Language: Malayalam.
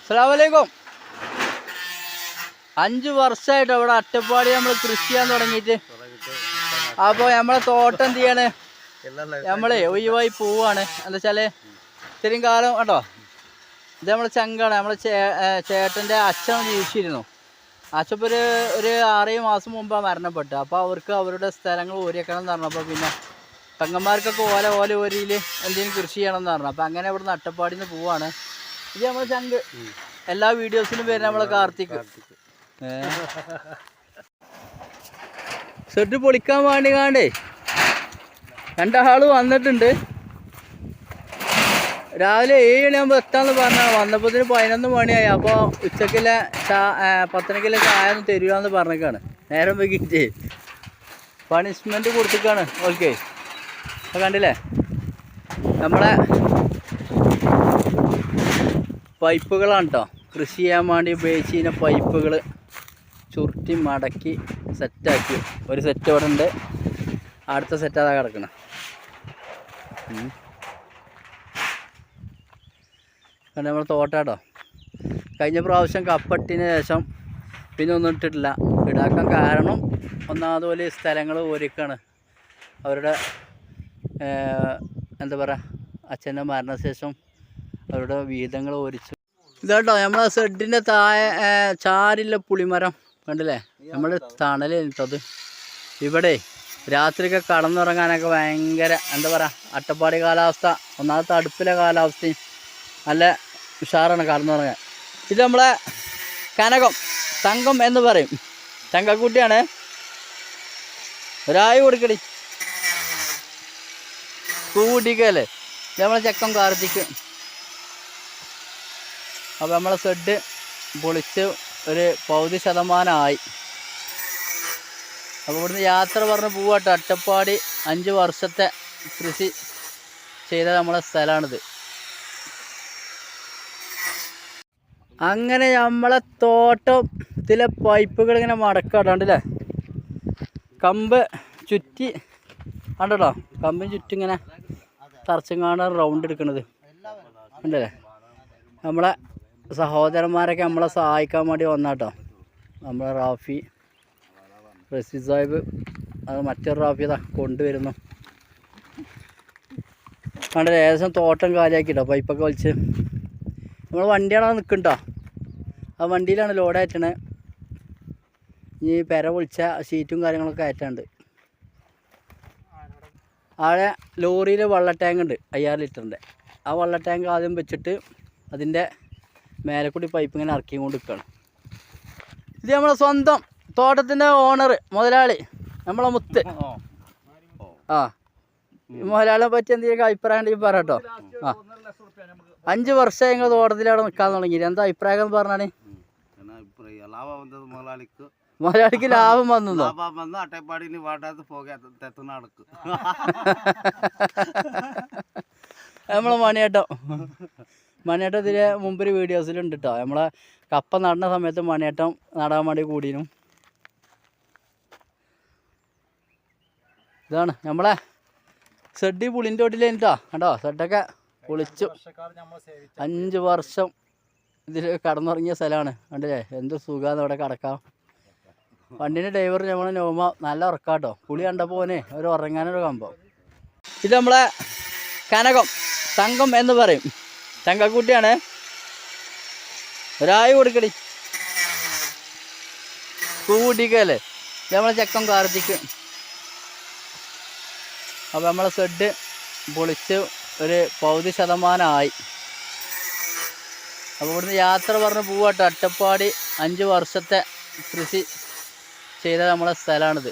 അസ്സലാമലൈക്കും. 5 വർഷമായിട്ട് ഇവിടെ അട്ടപ്പാടി നമ്മൾ കൃഷി ചെയ്യാൻ തുടങ്ങിയിട്ട്. അപ്പോൾ നമ്മളെ തോട്ടം എന്ത് ചെയ്യാണ്, നമ്മളെ ഒഴിവായി പോവാണ്. എന്താ വെച്ചാൽ ഇത്രയും കാലം കേട്ടോ, ഇത് നമ്മളെ ചങ്കാണ്. നമ്മളെ ചേട്ടൻ്റെ അച്ഛൻ ജീവിച്ചിരുന്നു. അച്ഛൻ ഇപ്പോൾ ഒരു 6 മാസം മുമ്പാണ് മരണപ്പെട്ടു. അപ്പോൾ അവർക്ക് അവരുടെ സ്ഥലങ്ങൾ ഓരിയേക്കണം എന്ന് പറഞ്ഞപ്പോൾ പിന്നെ പെങ്ങന്മാർക്കൊക്കെ ഓല ഓരിയിൽ എന്തെങ്കിലും കൃഷി ചെയ്യണം എന്ന് പറഞ്ഞു. അപ്പോൾ അങ്ങനെ ഇവിടെ അട്ടപ്പാടിയിൽ നിന്ന് പോവാണ്. ഇത് നമ്മളെ ചങ്ക്, എല്ലാ വീഡിയോസിലും വരുന്ന നമ്മളെ കാർത്തിക്. ഷെഡ് പൊളിക്കാൻ വേണ്ടി കാണ്ടേ 2 ആള് വന്നിട്ടുണ്ട്. രാവിലെ 7 മണിയാകുമ്പോൾ എത്താമെന്ന് പറഞ്ഞാൽ വന്നപ്പോൾ 11 മണിയായി. അപ്പോൾ ഉച്ചക്കിലെ 10 മണിക്കിലെ ചായ ഒന്നും തരികയെന്ന് പറഞ്ഞേക്കാണ്. നേരം വൈകിട്ട് പണിഷ്മെൻറ്റ് കൊടുത്തേക്കാണ് ഓക്കെ. അപ്പോൾ കണ്ടില്ലേ നമ്മളെ പൈപ്പുകളാണ് കേട്ടോ, കൃഷി ചെയ്യാൻ വേണ്ടി ഉപയോഗിച്ചിരുന്ന പൈപ്പുകൾ ചുരുട്ടി മടക്കി സെറ്റാക്കി. ഒരു സെറ്റ് ഇവിടെ ഉണ്ട്, അടുത്ത സെറ്റ് അതാ കിടക്കണം. കാരണം നമ്മൾ തോട്ടാട്ടോ കഴിഞ്ഞ പ്രാവശ്യം കപ്പട്ടിന് ശേഷം പിന്നെ ഒന്നും ഇട്ടിട്ടില്ല. ഇടാക്കാൻ കാരണം ഒന്നാമത് പോലെ സ്ഥലങ്ങൾ ഒരുക്കാണ്. അവരുടെ എന്താ പറയുക, അച്ഛൻ്റെ മരണശേഷം അവരുടെ വീതങ്ങൾ ഓരിച്ചു. ഇതാട്ടോ നമ്മളെ ഷെഡിൻ്റെ താഴെ ചാരില്ല പുളിമരം കണ്ടില്ലേ, നമ്മൾ തണലിട്ടത്. ഇവിടെ രാത്രിയൊക്കെ കടന്നുറങ്ങാനൊക്കെ ഭയങ്കര എന്താ പറയുക, അട്ടപ്പാടി കാലാവസ്ഥ, ഒന്നാമത്തെ അടുപ്പിലെ കാലാവസ്ഥയും നല്ല ഉഷാറാണ് കടന്നുറങ്ങാൻ. ഇത് നമ്മളെ കനകം, തങ്കം എന്ന് പറയും, തങ്കക്കുട്ടിയാണ്. ഒരായി കൊടുക്കടി കൂട്ടിക്കല്ലേ. ഇത് നമ്മളെ ചെക്കൻ കാർത്തിക്ക്. അപ്പോൾ നമ്മളെ ഷെഡ് പൊളിച്ച് ഒരു 50% അപ്പോൾ ഇവിടുന്ന് യാത്ര പറഞ്ഞ് പോവാട്ടോ. അട്ടപ്പാടി 5 വർഷത്തെ കൃഷി ചെയ്ത നമ്മളെ സ്ഥലമാണിത്. അങ്ങനെ നമ്മളെ തോട്ടത്തിലെ പൈപ്പുകൾ ഇങ്ങനെ മടക്കാട്ടാണ്ടല്ലേ, കമ്പ് ചുറ്റി കണ്ടോ, കമ്പിന് ചുറ്റും ഇങ്ങനെ തറച്ചങ്ങാണ് റൗണ്ട് എടുക്കണത് ഉണ്ടല്ലേ. നമ്മളെ സഹോദരന്മാരൊക്കെ നമ്മളെ സഹായിക്കാൻ വേണ്ടി വന്നാട്ടോ. നമ്മളെ റാഫി, റസീ സാഹിബ്, അത് മറ്റൊരു റാഫി അതാ കൊണ്ടുവരുന്നു കണ്ടല്ലേ. ഏകദേശം തോട്ടം കാലിയാക്കിട്ടോ, പൈപ്പൊക്കെ വലിച്ച്. നമ്മൾ വണ്ടിയാണ് നിൽക്കണ്ടോ, ആ വണ്ടിയിലാണ് ലോഡായിട്ടണേ. ഈ പെര പൊളിച്ച ഷീറ്റും കാര്യങ്ങളൊക്കെ ആയിട്ടുണ്ട്. അവിടെ ലോറിയിൽ വെള്ള ടാങ്ക് ഉണ്ട് 5000 ലിറ്ററിൻ്റെ. ആ വെള്ള ടാങ്ക് ആദ്യം വെച്ചിട്ട് അതിൻ്റെ മേലെ കൂടി പൈപ്പ് ഇങ്ങനെ ഇറക്കി കൊണ്ട് നിൽക്കുകയാണ്. ഇത് നമ്മളെ സ്വന്തം തോട്ടത്തിൻ്റെ ഓണർ മുതലാളി, നമ്മളെ മുത്ത്. ആ മുതലാളിനെ പറ്റി എന്തെങ്കിലും അഭിപ്രായം ഉണ്ടെങ്കിൽ പറ കേട്ടോ. 5 വർഷം ഞങ്ങൾ തോട്ടത്തിൽ അവിടെ നിൽക്കാൻ തുടങ്ങി. എന്താ അഭിപ്രായം എന്ന് പറഞ്ഞാണ്? മുതലാളിക്ക് ലാഭം വന്നു. നമ്മളെ മണിയേട്ടം ഇതിലെ മുമ്പൊരു വീഡിയോസിലുണ്ട് കേട്ടോ. നമ്മളെ കപ്പ നടുന്ന സമയത്ത് മണിയേട്ടം നടാൻ വേണ്ടി കൂടിയിരുന്നു. ഇതാണ് നമ്മളെ ഷെഡ് പുളിൻ്റെ തൊട്ടിലേട്ടോ കേട്ടോ. ഷെഡൊക്കെ പൊളിച്ചു 5 വർഷം ഇതിൽ കടന്നുറങ്ങിയ സ്ഥലമാണ് കണ്ടില്ലേ. എന്ത് സുഖമാണ് ഇവിടെ കിടക്കാം. വണ്ടീൻ്റെ ഡ്രൈവർ നമ്മളെ നോമ നല്ല ഉറക്കാട്ടോ. പുളി കണ്ടപ്പോൾ പോനെ ഒരു ഉറങ്ങാനൊരു കമ്പം. ഇത് നമ്മളെ കനകം, തങ്കം എന്ന് പറയും, തങ്കക്കുട്ടിയാണ്. ഒരായി കൊടുക്കടി കൂട്ടിക്കല്ലേ. ഇത് നമ്മളെ ചെക്കൻ കാർത്തിക്ക്. അപ്പോൾ നമ്മളെ ഷെഡ് പൊളിച്ച് ഒരു 50% അപ്പോൾ ഇവിടുന്ന് യാത്ര പറഞ്ഞ് പോവാട്ടോ. അട്ടപ്പാടി 5 വർഷത്തെ കൃഷി ചെയ്ത നമ്മളെ സ്ഥലമാണിത്.